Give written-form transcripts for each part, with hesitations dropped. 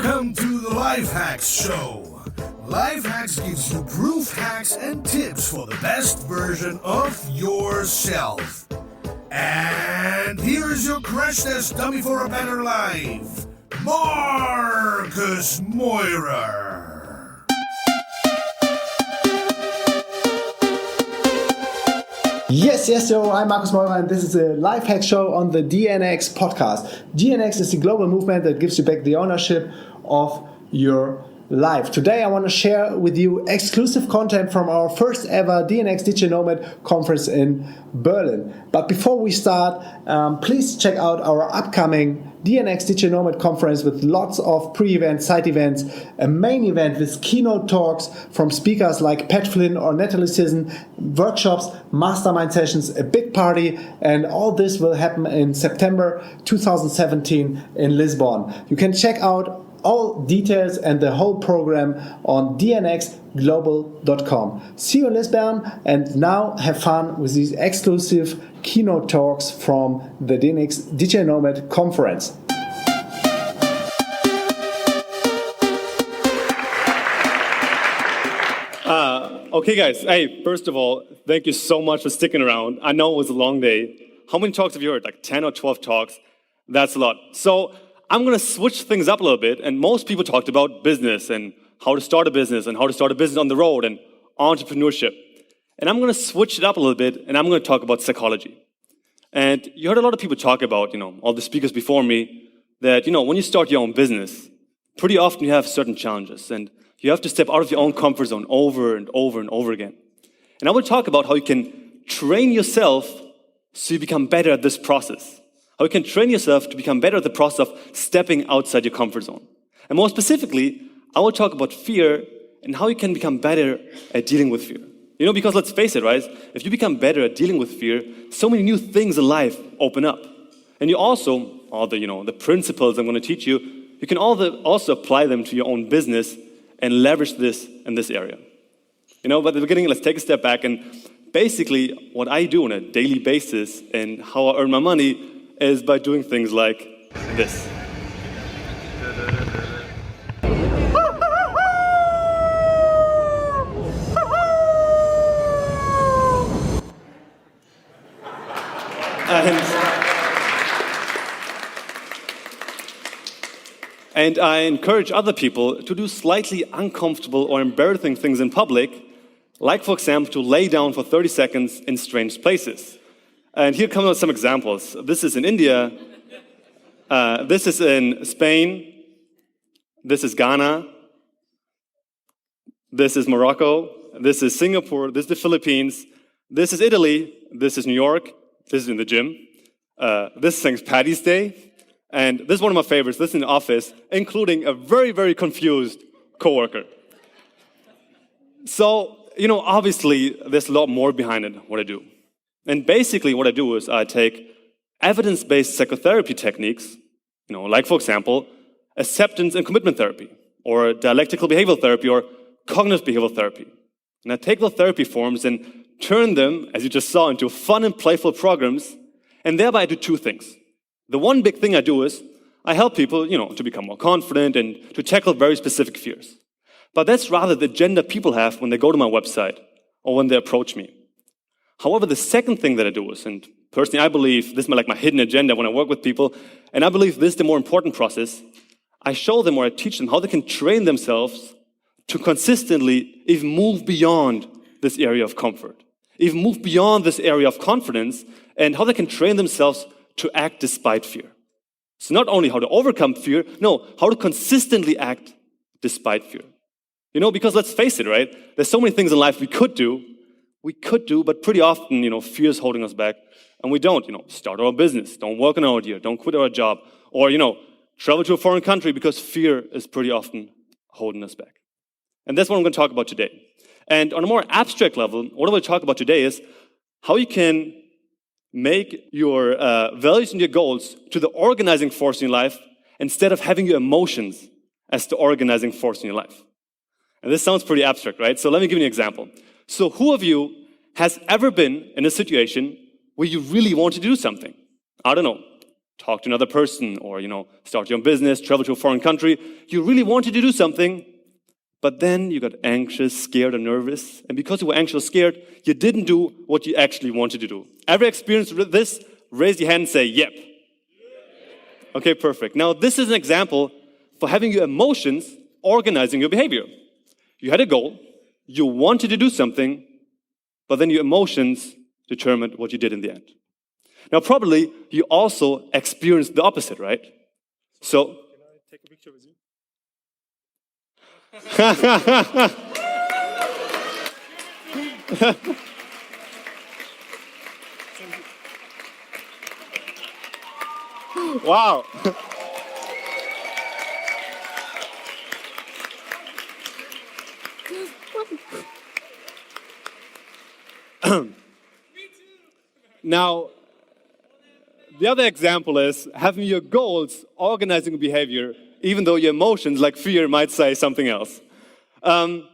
Welcome to the Life Hacks Show. Life Hacks gives you proof hacks and tips for the best version of yourself. And here's your crash test dummy for a better life, Marcus Meurer. Yes, yo, I'm Marcus Meurer and this is a Life Hack Show on the DNX podcast. DNX is the global movement that gives you back the ownership of your life. Today I want to share with you exclusive content from our first ever DNX Digital Nomad conference in Berlin. But before we start, please check out our upcoming DNX Digital Nomad conference with lots of pre-events, side events, a main event with keynote talks from speakers like Pat Flynn or Natalie Sisson, workshops, mastermind sessions, a big party, and all this will happen in September 2017 in Lisbon. You can check out all details and the whole program on dnxglobal.com. See you in Lisbon, and now have fun with these exclusive keynote talks from the DNX Digital Nomad conference. Okay guys, hey, first of all, thank you so much for sticking around. I know it was a long day. How many talks have you heard? Like 10 or 12 talks? That's a lot. So I'm going to switch things up a little bit, and most people talked about business and how to start a business and how to start a business on the road and entrepreneurship. And I'm going to switch it up a little bit, and I'm going to talk about psychology. And you heard a lot of people talk about, all the speakers before me, that, when you start your own business, pretty often you have certain challenges, and you have to step out of your own comfort zone over and over and over again. And I will talk about how you can train yourself so you become better at this process. How you can train yourself to become better at the process of stepping outside your comfort zone. And more specifically, I will talk about fear and how you can become better at dealing with fear. Because let's face it, right? If you become better at dealing with fear, so many new things in life open up. And you also, all the principles I'm going to teach you, you can also apply them to your own business and leverage this in this area. But at the beginning, let's take a step back, and basically what I do on a daily basis and how I earn my money is by doing things like this. And I encourage other people to do slightly uncomfortable or embarrassing things in public, like, for example, to lay down for 30 seconds in strange places. And here come some examples. This is in India. This is in Spain. This is Ghana. This is Morocco. This is Singapore. This is the Philippines. This is Italy. This is New York. This is in the gym. This is St. Paddy's Day. And this is one of my favorites. This is in the office, including a very, very confused coworker. So, obviously, there's a lot more behind it, what I do. And basically what I do is I take evidence-based psychotherapy techniques, like, for example, acceptance and commitment therapy, or dialectical behavioral therapy, or cognitive behavioral therapy. And I take those therapy forms and turn them, as you just saw, into fun and playful programs, and thereby I do two things. The one big thing I do is I help people, to become more confident and to tackle very specific fears. But that's rather the agenda people have when they go to my website or when they approach me. However, the second thing that I do is, and personally I believe this is my hidden agenda when I work with people, and I believe this is the more important process, I show them or I teach them how they can train themselves to consistently even move beyond this area of comfort, even move beyond this area of confidence, and how they can train themselves to act despite fear. So not only how to overcome fear, no, how to consistently act despite fear. Because let's face it, right? There's so many things in life we could do, but pretty often, fear is holding us back, and we don't, start our business, don't work an hour a year, don't quit our job, or, travel to a foreign country because fear is pretty often holding us back. And that's what I'm going to talk about today. And on a more abstract level, what I will talk about today is how you can make your values and your goals to the organizing force in your life instead of having your emotions as the organizing force in your life. And this sounds pretty abstract, right? So let me give you an example. So who of you has ever been in a situation where you really want to do something? I don't know, talk to another person, or, start your own business, travel to a foreign country. You really wanted to do something, but then you got anxious, scared, or nervous. And because you were anxious or scared, you didn't do what you actually wanted to do. Ever experienced this? Raise your hand and say, yep. Okay, perfect. Now, this is an example for having your emotions organizing your behavior. You had a goal, you wanted to do something, but then your emotions determined what you did in the end. Now, probably, you also experienced the opposite, right? So, can I take a picture with you? Wow. Now, the other example is having your goals organizing behavior, even though your emotions, like fear, might say something else. And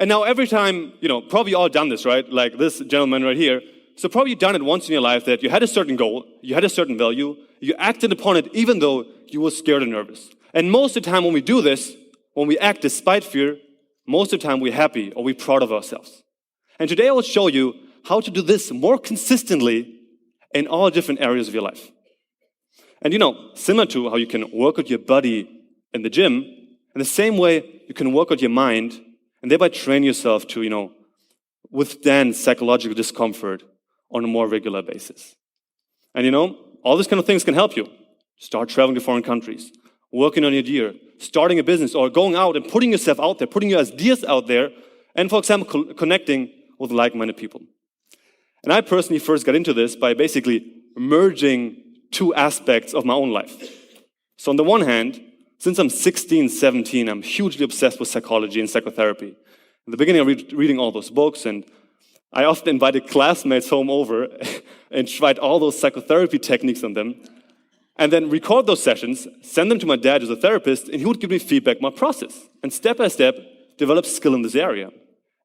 now every time, probably you all done this, right? Like this gentleman right here. So probably you've done it once in your life that you had a certain goal, you had a certain value, you acted upon it even though you were scared and nervous. And most of the time when we do this, when we act despite fear, most of the time we're happy or we're proud of ourselves. And today I will show you how to do this more consistently in all different areas of your life. And similar to how you can work out your body in the gym, in the same way you can work out your mind and thereby train yourself to, withstand psychological discomfort on a more regular basis. And all these kind of things can help you. Start traveling to foreign countries, working on your idea, starting a business, or going out and putting yourself out there, putting your ideas out there, and for example, connecting with like-minded people. And I personally first got into this by basically merging two aspects of my own life. So on the one hand, since I'm 16, 17, I'm hugely obsessed with psychology and psychotherapy. In the beginning, I was reading all those books, and I often invited classmates home over and tried all those psychotherapy techniques on them, and then record those sessions, send them to my dad who's a therapist, and he would give me feedback on my process. And step by step, develop skill in this area.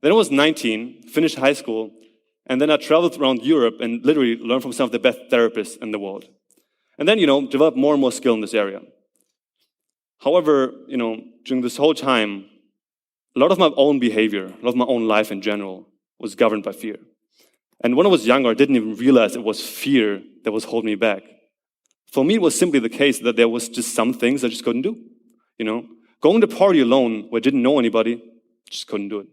Then I was 19, finished high school, and then I traveled around Europe and literally learned from some of the best therapists in the world. And then, developed more and more skill in this area. However, during this whole time, a lot of my own behavior, a lot of my own life in general, was governed by fear. And when I was younger, I didn't even realize it was fear that was holding me back. For me, it was simply the case that there was just some things I just couldn't do. Going to party alone where I didn't know anybody, just couldn't do it.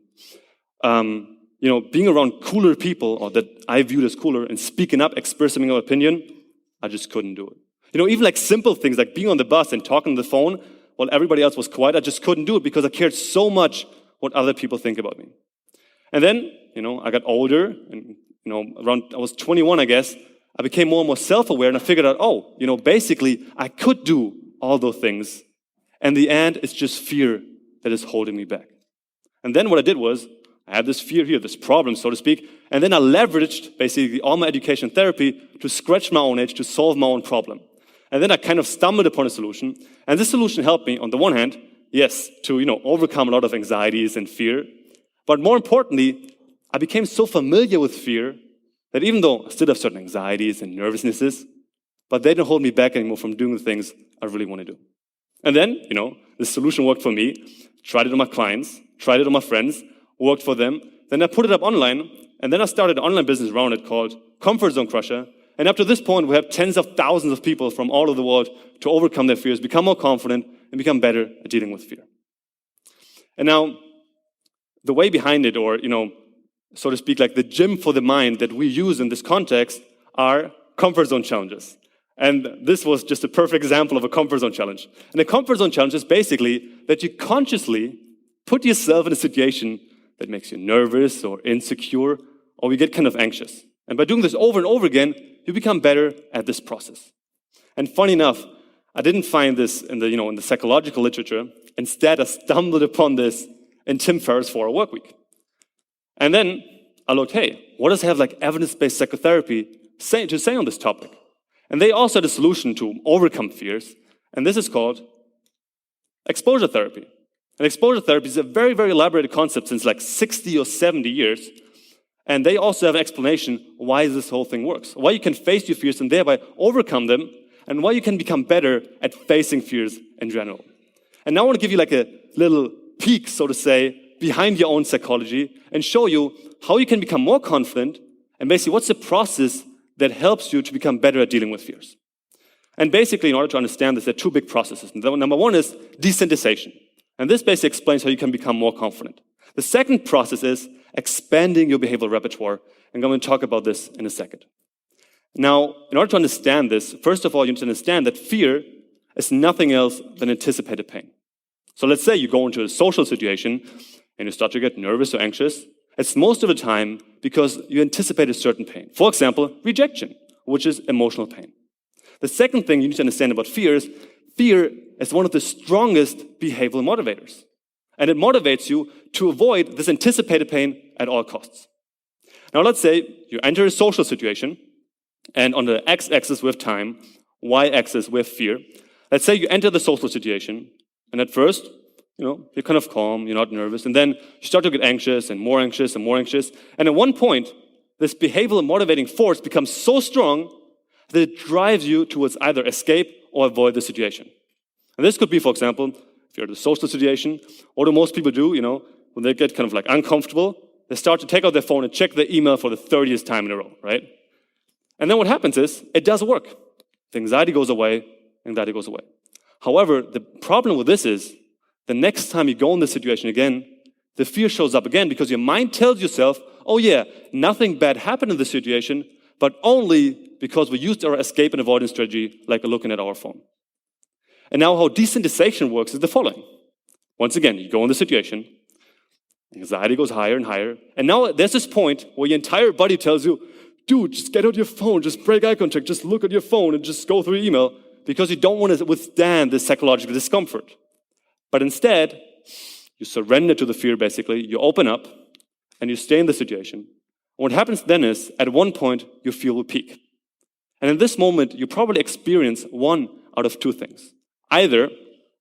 Being around cooler people, or that I viewed as cooler, and speaking up, expressing my opinion, I just couldn't do it. Even like simple things like being on the bus and talking on the phone while everybody else was quiet, I just couldn't do it because I cared so much what other people think about me. And then, I got older, and, I was 21, I guess, I became more and more self-aware, and I figured out, basically, I could do all those things. And in the end, it's just fear that is holding me back. And then what I did was, I had this fear here, this problem, so to speak, and then I leveraged basically all my education therapy to scratch my own itch, to solve my own problem. And then I kind of stumbled upon a solution, and this solution helped me, on the one hand, yes, to overcome a lot of anxieties and fear, but more importantly, I became so familiar with fear that even though I still have certain anxieties and nervousnesses, but they don't hold me back anymore from doing the things I really want to do. And then, the solution worked for me, tried it on my clients, tried it on my friends, worked for them. Then I put it up online, and then I started an online business around it called Comfort Zone Crusher. And up to this point, we have tens of thousands of people from all over the world to overcome their fears, become more confident, and become better at dealing with fear. And now, the way behind it, or, so to speak, like the gym for the mind that we use in this context are comfort zone challenges. And this was just a perfect example of a comfort zone challenge. And a comfort zone challenge is basically that you consciously put yourself in a situation that makes you nervous or insecure, or you get kind of anxious. And by doing this over and over again, you become better at this process. And funny enough, I didn't find this in the psychological literature. Instead, I stumbled upon this in Tim Ferriss' 4-Hour Workweek. And then I looked, hey, what does have like evidence-based psychotherapy to say on this topic? And they also had a solution to overcome fears, and this is called exposure therapy. And exposure therapy is a very, very elaborated concept since like 60 or 70 years. And they also have an explanation why this whole thing works, why you can face your fears and thereby overcome them, and why you can become better at facing fears in general. And now I want to give you like a little peek, so to say, behind your own psychology and show you how you can become more confident and basically what's the process that helps you to become better at dealing with fears. And basically, in order to understand this, there are two big processes. Number one is desensitization. And this basically explains how you can become more confident. The second process is expanding your behavioral repertoire. And I'm going to talk about this in a second. Now, in order to understand this, first of all, you need to understand that fear is nothing else than anticipated pain. So let's say you go into a social situation and you start to get nervous or anxious. It's most of the time because you anticipate a certain pain. For example, rejection, which is emotional pain. The second thing you need to understand about fear is one of the strongest behavioral motivators. And it motivates you to avoid this anticipated pain at all costs. Now let's say you enter a social situation, and on the x-axis we have time, y-axis we have fear. Let's say you enter the social situation, and at first, you're kind of calm, you're not nervous, and then you start to get anxious and more anxious and more anxious. And at one point, this behavioral motivating force becomes so strong that it drives you towards either escape or avoid the situation. And this could be, for example, if you're in a social situation, what do most people do, when they get kind of like uncomfortable, they start to take out their phone and check their email for the 30th time in a row, right? And then what happens is, it does work. The anxiety goes away, anxiety goes away. However, the problem with this is, the next time you go in this situation again, the fear shows up again because your mind tells yourself, oh yeah, nothing bad happened in this situation, but only because we used our escape and avoidance strategy like looking at our phone. And now how desensitization works is the following. Once again, you go in the situation, anxiety goes higher and higher, and now there's this point where your entire body tells you, dude, just get out your phone, just break eye contact, just look at your phone and just go through your email, because you don't want to withstand this psychological discomfort. But instead, you surrender to the fear, basically, you open up, and you stay in the situation. And what happens then is, at one point, your fear will peak. And in this moment, you probably experience one out of two things. Either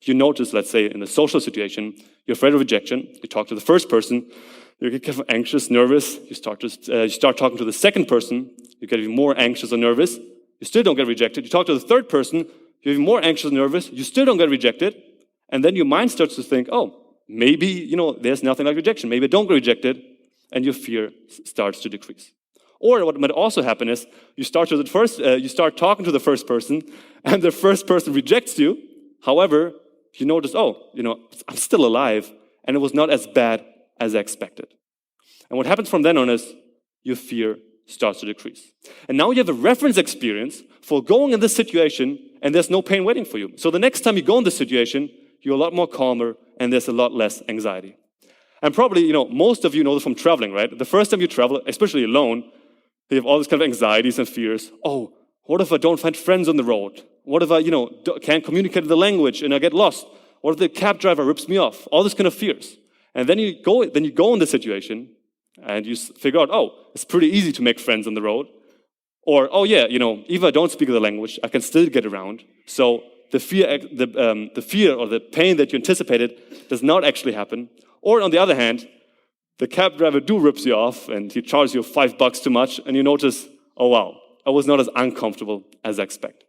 you notice, let's say, in a social situation, you're afraid of rejection, you talk to the first person, you get kind of anxious, nervous, you start talking to the second person, you get even more anxious or nervous, you still don't get rejected. You talk to the third person, you're even more anxious and nervous, you still don't get rejected, and then your mind starts to think, oh, maybe, there's nothing like rejection, maybe I don't get rejected, and your fear starts to decrease. Or what might also happen is, you start talking to the first person, and the first person rejects you. However, you notice, I'm still alive, and it was not as bad as I expected. And what happens from then on is, your fear starts to decrease. And now you have a reference experience for going in this situation, and there's no pain waiting for you. So the next time you go in this situation, you're a lot more calmer, and there's a lot less anxiety. And probably, most of you know this from traveling, right? The first time you travel, especially alone, you have all these kind of anxieties and fears. Oh, what if I don't find friends on the road? What if I, can't communicate the language and I get lost? What if the cab driver rips me off? All this kind of fears. And then you go in the situation and you figure out, oh, it's pretty easy to make friends on the road. Or, oh yeah, even if I don't speak the language, I can still get around. So the fear or the pain that you anticipated does not actually happen. Or on the other hand, the cab driver rips you off and he charges you $5 too much, and you notice, oh wow, I was not as uncomfortable as I expected.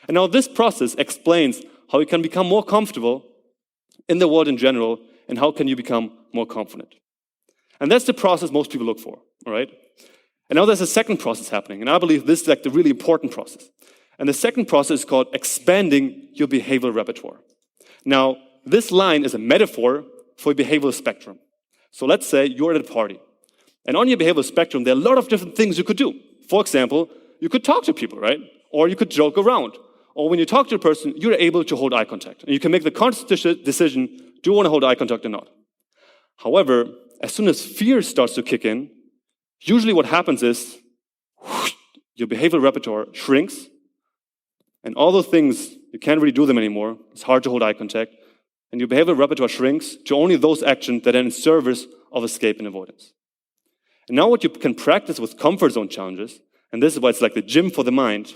And now this process explains how you can become more comfortable in the world in general, and how can you become more confident. And that's the process most people look for, all right? And now there's a second process happening, and I believe this is like the really important process. And the second process is called expanding your behavioral repertoire. Now, this line is a metaphor for a behavioral spectrum. So let's say you're at a party, and on your behavioral spectrum, there are a lot of different things you could do. For example, you could talk to people, right? Or you could joke around. Or when you talk to a person, you're able to hold eye contact. And you can make the conscious decision, do you want to hold eye contact or not? However, as soon as fear starts to kick in, usually what happens is, your behavioral repertoire shrinks, and all those things, you can't really do them anymore. It's hard to hold eye contact. And your behavioral repertoire shrinks to only those actions that are in service of escape and avoidance. And now what you can practice with comfort zone challenges, and this is why it's like the gym for the mind.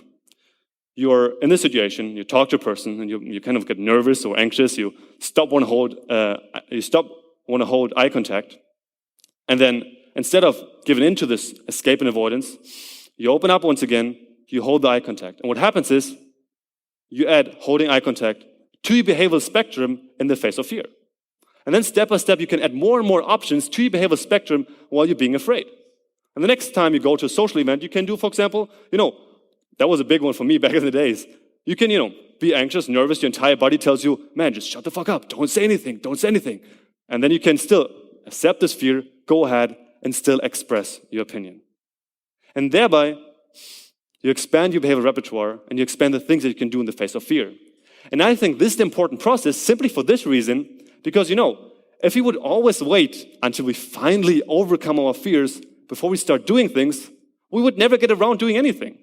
You're in this situation, you talk to a person, and you kind of get nervous or anxious, you stop want to hold eye contact, and then instead of giving into this escape and avoidance, you open up once again, you hold the eye contact. And what happens is, you add holding eye contact to your behavioral spectrum in the face of fear. And then step by step, you can add more and more options to your behavioral spectrum while you're being afraid. And the next time you go to a social event, you can do, for example, that was a big one for me back in the days. You can, be anxious, nervous, your entire body tells you, man, just shut the fuck up, don't say anything. And then you can still accept this fear, go ahead, and still express your opinion. And thereby, you expand your behavioral repertoire, and you expand the things that you can do in the face of fear. And I think this is the important process simply for this reason, because, if we would always wait until we finally overcome our fears before we start doing things, we would never get around doing anything.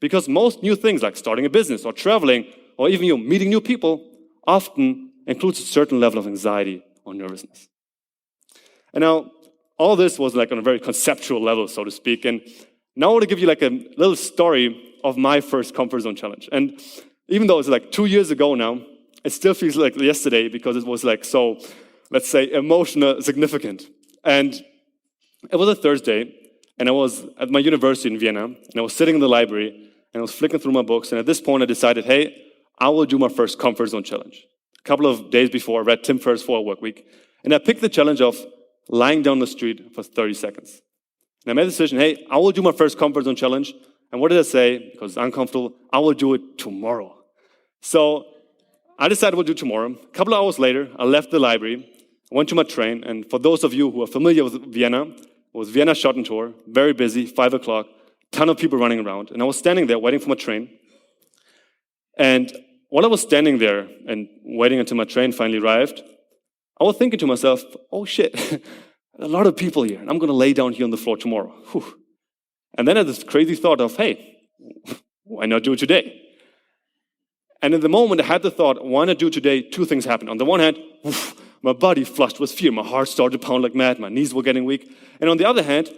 Because most new things like starting a business or traveling or even meeting new people often includes a certain level of anxiety or nervousness. And now, all this was like on a very conceptual level, so to speak. And now I want to give you like a little story of my first comfort zone challenge. And even though it's like 2 years ago now, it still feels like yesterday because it was like so, let's say, emotional, significant. And it was a Thursday, and I was at my university in Vienna, and I was sitting in the library, and I was flicking through my books, and at this point I decided, hey, I will do my first comfort zone challenge. A couple of days before, I read Tim Ferriss' 4-Hour Workweek, and I picked the challenge of lying down the street for 30 seconds. And I made the decision, hey, I will do my first comfort zone challenge, and what did I say? Because it's uncomfortable, I will do it tomorrow. So I decided we'll do tomorrow. A couple of hours later, I left the library, I went to my train, and for those of you who are familiar with Vienna, it was Vienna Schottentor, very busy, 5 o'clock, ton of people running around, and I was standing there waiting for my train. And while I was standing there and waiting until my train finally arrived, I was thinking to myself, oh shit, a lot of people here, and I'm going to lay down here on the floor tomorrow. Whew. And then I had this crazy thought of, hey, why not do it today? And in the moment I had the thought, why not do it today? Two things happened. On the one hand, my body flushed with fear. My heart started to pound like mad. My knees were getting weak. And on the other hand,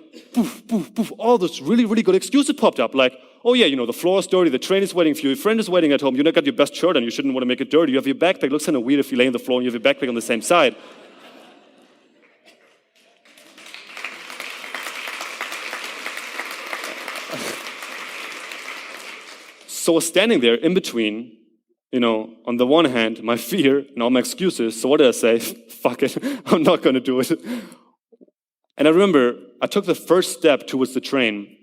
all those really, really good excuses popped up. Like, oh yeah, the floor is dirty, the train is waiting for you, your friend is waiting at home, you not got your best shirt on, you shouldn't want to make it dirty, you have your backpack. It looks kind of weird if you lay on the floor and you have your backpack on the same side. So I was standing there in between, on the one hand, my fear and all my excuses. So what did I say? Fuck it, I'm not going to do it. And I remember I took the first step towards the train.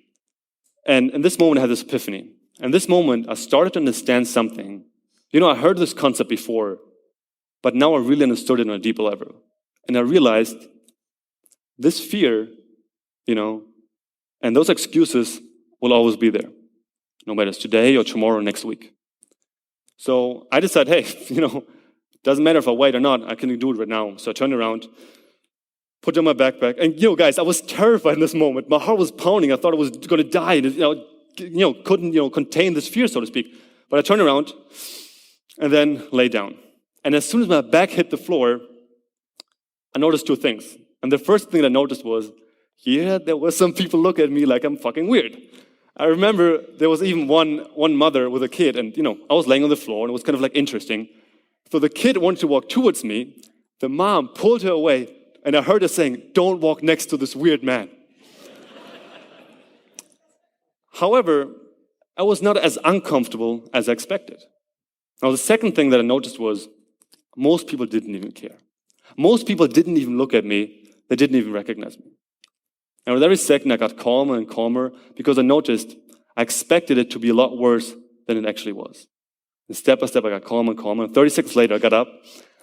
And in this moment, I had this epiphany. In this moment, I started to understand something. I heard this concept before, but now I really understood it on a deeper level. And I realized this fear, and those excuses will always be there, no matter it's today or tomorrow or next week. So I decided, hey, doesn't matter if I wait or not, I can do it right now. So I turned around, put down my backpack, and guys, I was terrified in this moment. My heart was pounding. I thought I was going to die. Couldn't contain this fear, so to speak. But I turned around and then lay down. And as soon as my back hit the floor, I noticed two things. And the first thing that I noticed was, there were some people look at me like I'm fucking weird. I remember there was even one mother with a kid, and I was laying on the floor, and it was kind of like interesting. So the kid wanted to walk towards me. The mom pulled her away, and I heard her saying, "Don't walk next to this weird man." However, I was not as uncomfortable as I expected. Now, the second thing that I noticed was most people didn't even care. Most people didn't even look at me. They didn't even recognize me. And with every second, I got calmer and calmer because I noticed I expected it to be a lot worse than it actually was. And step by step, I got calmer and calmer. And 30 seconds later, I got up,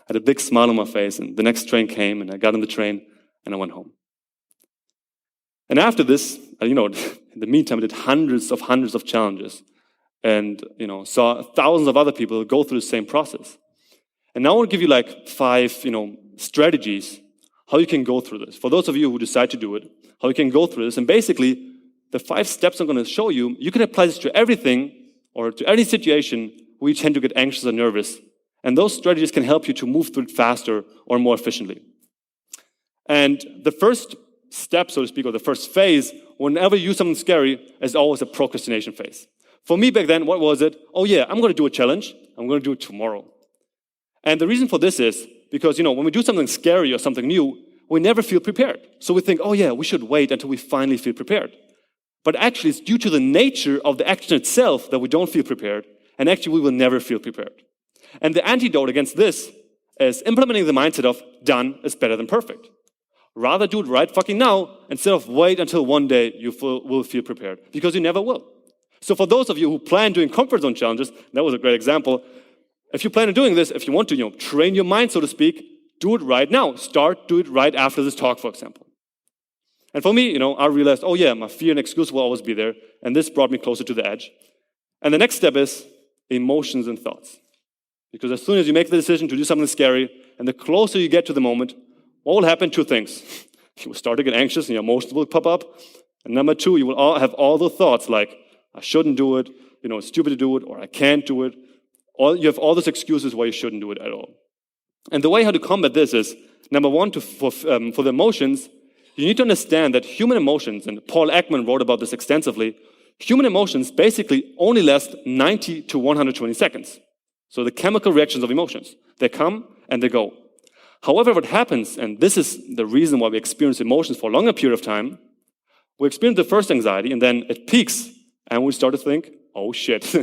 had a big smile on my face, and the next train came, and I got on the train, and I went home. And after this, in the meantime, I did hundreds of challenges and, saw thousands of other people go through the same process. And now I want to give you like 5, strategies how you can go through this. For those of you who decide to do it, how you can go through this. And basically, the 5 steps I'm going to show you, you can apply this to everything or to any situation where you tend to get anxious or nervous. And those strategies can help you to move through it faster or more efficiently. And the first step, so to speak, or the first phase, whenever you do something scary, is always a procrastination phase. For me back then, what was it? Oh yeah, I'm going to do a challenge. I'm going to do it tomorrow. And the reason for this is because, when we do something scary or something new, we never feel prepared. So we think, oh yeah, we should wait until we finally feel prepared. But actually, it's due to the nature of the action itself that we don't feel prepared. and actually we will never feel prepared. And the antidote against this is implementing the mindset of done is better than perfect. Rather do it right fucking now instead of wait until one day you will feel prepared, because you never will. So for those of you who plan doing comfort zone challenges, that was a great example. If you plan on doing this, if you want to, train your mind, so to speak, do it right now. Do it right after this talk, for example. And for me, I realized, oh yeah, my fear and excuse will always be there, and this brought me closer to the edge. And the next step is emotions and thoughts. Because as soon as you make the decision to do something scary, and the closer you get to the moment, what will happen? Two things. You will start to get anxious and your emotions will pop up. And number two, you will have all those thoughts like, I shouldn't do it, it's stupid to do it, or I can't do it. You have all those excuses why you shouldn't do it at all. And the way how to combat this is, number one, for the emotions, you need to understand that human emotions, and Paul Ekman wrote about this extensively, human emotions basically only last 90 to 120 seconds. So the chemical reactions of emotions, they come and they go. However, what happens, and this is the reason why we experience emotions for a longer period of time, we experience the first anxiety and then it peaks and we start to think, oh shit.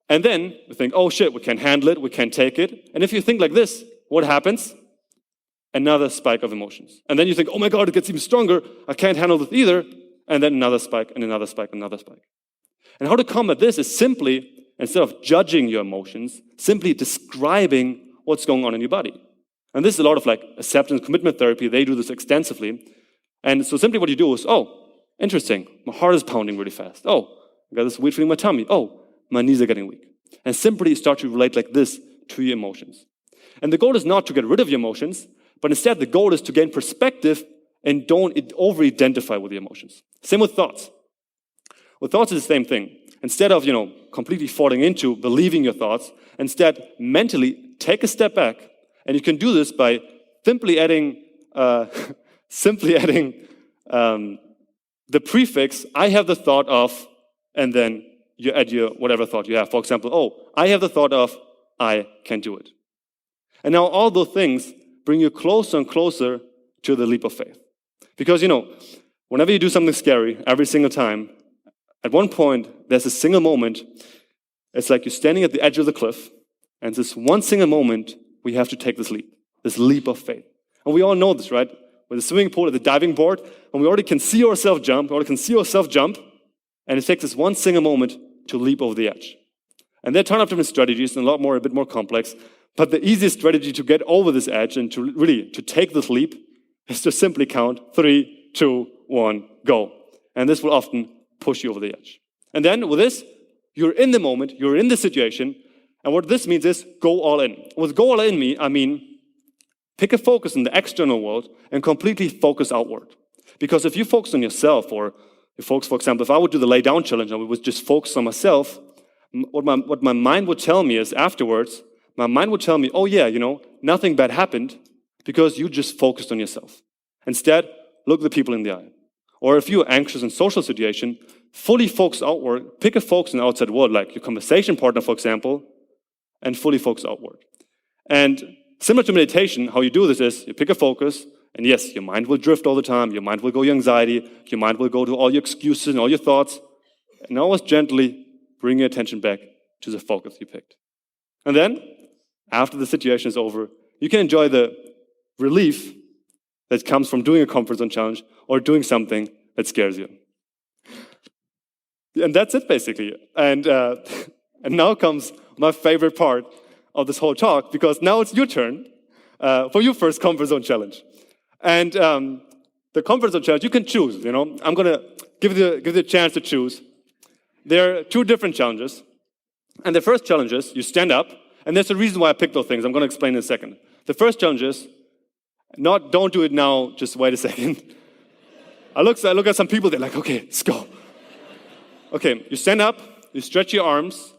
And then we think, oh shit, we can't handle it, we can't take it. And if you think like this, what happens? Another spike of emotions. And then you think, oh my God, it gets even stronger, I can't handle this either. And then another spike and another spike and another spike. And how to combat this is simply, instead of judging your emotions, simply describing what's going on in your body. And this is a lot of acceptance commitment therapy. They do this extensively. And so simply what you do is, oh, interesting, my heart is pounding really fast. Oh, I got this weird feeling in my tummy. Oh, my knees are getting weak. And simply start to relate like this to your emotions. And the goal is not to get rid of your emotions, but instead the goal is to gain perspective and don't over-identify with the emotions. Same with thoughts. With thoughts is the same thing. Instead of, completely falling into believing your thoughts, instead mentally take a step back. And you can do this by simply adding the prefix, I have the thought of, and then you add your whatever thought you have. For example, oh, I have the thought of, I can do it. And now all those things bring you closer and closer to the leap of faith. Because, whenever you do something scary, every single time, at one point, there's a single moment, it's like you're standing at the edge of the cliff, and this one single moment, we have to take this leap of faith. And we all know this, right? With the swimming pool, at the diving board, and we already can see ourselves jump, and it takes this one single moment to leap over the edge. And there are a ton of different strategies, and a bit more complex, but the easiest strategy to get over this edge and to take this leap is to simply count 3, 2, 1, go. And this will often push you over the edge. And then with this, you're in the moment, you're in the situation, and what this means is go all in. With go all in, I mean pick a focus in the external world and completely focus outward. Because if you focus on yourself, or if folks, for example, if I would do the lay down challenge and we would just focus on myself, what my mind would tell me is afterwards, my mind would tell me, oh yeah, nothing bad happened because you just focused on yourself. Instead, look the people in the eye. Or if you're anxious in social situation, fully focus outward, pick a focus in the outside world, like your conversation partner, for example, and fully focus outward. And similar to meditation, how you do this is you pick a focus, and yes, your mind will drift all the time, your mind will go to your anxiety, your mind will go to all your excuses and all your thoughts, and always gently bring your attention back to the focus you picked. And then, after the situation is over, you can enjoy the relief that comes from doing a comfort zone challenge or doing something that scares you. And that's it, basically. And now comes my favorite part of this whole talk, because now it's your turn for your first comfort zone challenge. And the comfort zone challenge, you can choose, I'm going to give you a chance to choose. There are 2 different challenges. And the first challenge is you stand up, and there's a reason why I picked those things. I'm going to explain in a second. The first challenge is don't do it now, just wait a second. I look at some people, they're like, okay, let's go. Okay, you stand up, you stretch your arms,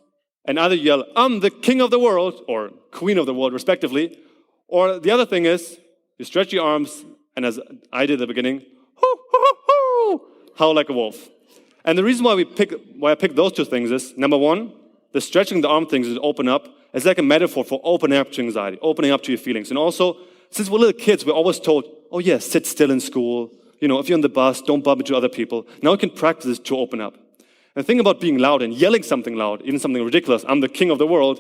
and either yell, I'm the king of the world, or queen of the world, respectively. Or the other thing is, you stretch your arms, and as I did at the beginning, hoo, hoo, hoo, hoo, howl like a wolf. And the reason why I picked those 2 things is, number one, the stretching the arm things is open up. It's like a metaphor for opening up to anxiety, opening up to your feelings. And also, since we're little kids, we're always told, oh yeah, sit still in school. If you're on the bus, don't bump into other people. Now we can practice this to open up. And think about being loud and yelling something loud, even something ridiculous, I'm the king of the world.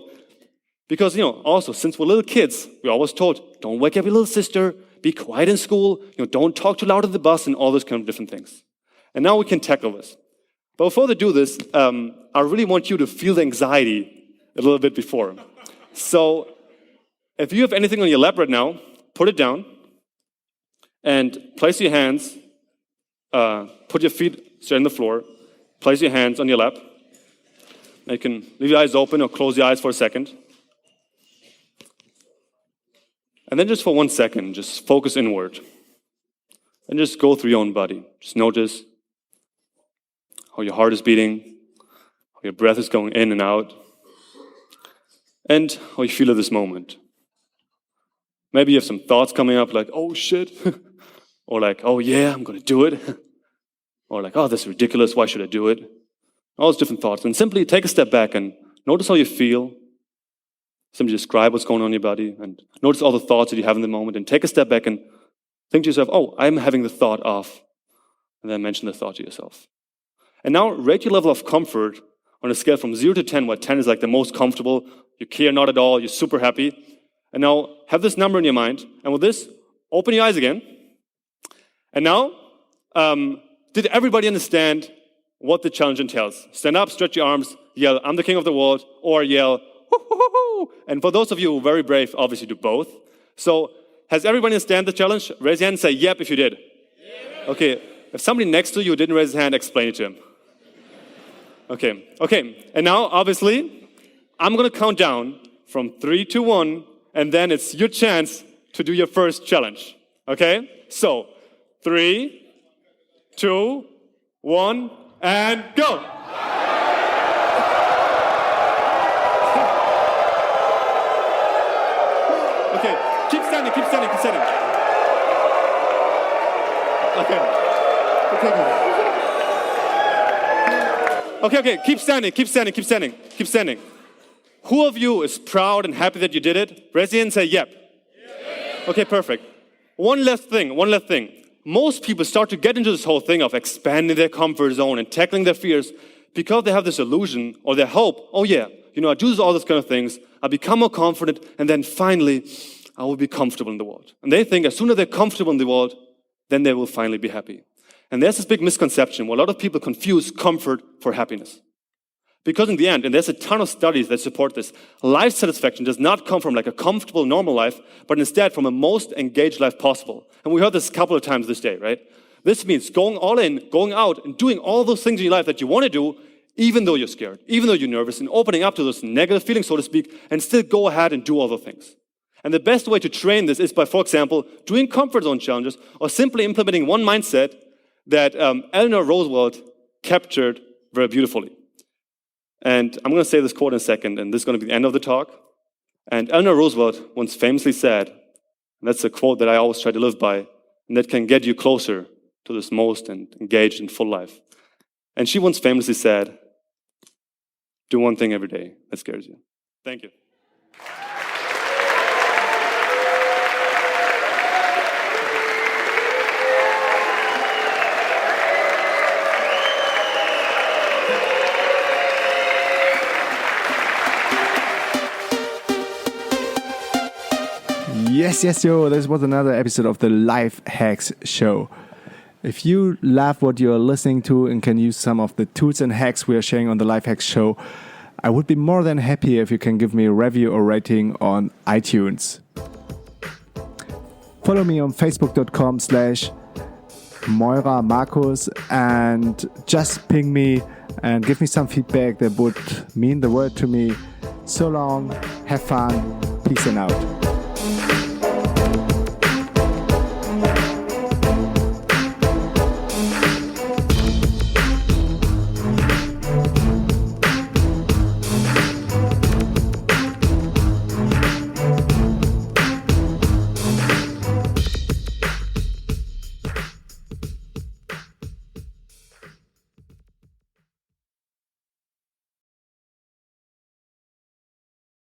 Because, also, since we're little kids, we're always told, don't wake up your little sister, be quiet in school, don't talk too loud at the bus, and all those kind of different things. And now we can tackle this. But before they do this, I really want you to feel the anxiety a little bit before. So, if you have anything on your lap right now, put it down, and place your hands, put your feet straight on the floor, place your hands on your lap. You can leave your eyes open or close your eyes for a second. And then just for 1 second, just focus inward. And just go through your own body. Just notice how your heart is beating, how your breath is going in and out, and how you feel at this moment. Maybe you have some thoughts coming up like, oh shit, or like, oh yeah, I'm going to do it, or like, oh, this is ridiculous, why should I do it? All those different thoughts. And simply take a step back and notice how you feel. Simply describe what's going on in your body and notice all the thoughts that you have in the moment and take a step back and think to yourself, oh, I'm having the thought of, and then mention the thought to yourself. And now rate your level of comfort on a scale from 0 to 10, where 10 is like the most comfortable, you care not at all, you're super happy. And now have this number in your mind, and with this, open your eyes again. And now, did everybody understand what the challenge entails? Stand up, stretch your arms, yell, I'm the king of the world, or yell, hoo-hoo-hoo-hoo. And for those of you who are very brave, obviously do both. So, has everybody understand the challenge? Raise your hand and say, yep, if you did. Yep. Okay, if somebody next to you didn't raise his hand, explain it to him. Okay. And now, obviously, I'm going to count down from 3 to 1, and then it's your chance to do your first challenge. Okay? So, 3, 2, 1, and go! Okay, keep standing. Okay, keep standing. Who of you is proud and happy that you did it? Raise your hand and say, yep. Okay, perfect. One last thing. Most people start to get into this whole thing of expanding their comfort zone and tackling their fears because they have this illusion or their hope, oh yeah, I do all those kind of things, I become more confident, and then finally, I will be comfortable in the world. And they think as soon as they're comfortable in the world, then they will finally be happy. And there's this big misconception where a lot of people confuse comfort for happiness. Because in the end, and there's a ton of studies that support this, life satisfaction does not come from like a comfortable, normal life, but instead from a most engaged life possible. And we heard this a couple of times this day, right? This means going all in, going out, and doing all those things in your life that you want to do, even though you're scared, even though you're nervous, and opening up to those negative feelings, so to speak, and still go ahead and do all those things. And the best way to train this is by, for example, doing comfort zone challenges, or simply implementing one mindset that Eleanor Roosevelt captured very beautifully. And I'm going to say this quote in a second, and this is going to be the end of the talk. And Eleanor Roosevelt once famously said, and that's a quote that I always try to live by, and that can get you closer to this most and engaged and full life. And she once famously said, do one thing every day that scares you. Thank you. Yes, yo, this was another episode of the Life Hacks Show. If you love what you're listening to and can use some of the tools and hacks we are sharing on the Life Hacks Show, I would be more than happy if you can give me a review or rating on iTunes. Follow me on facebook.com/Moira Markus and just ping me and give me some feedback that would mean the world to me. So long, have fun, peace and out.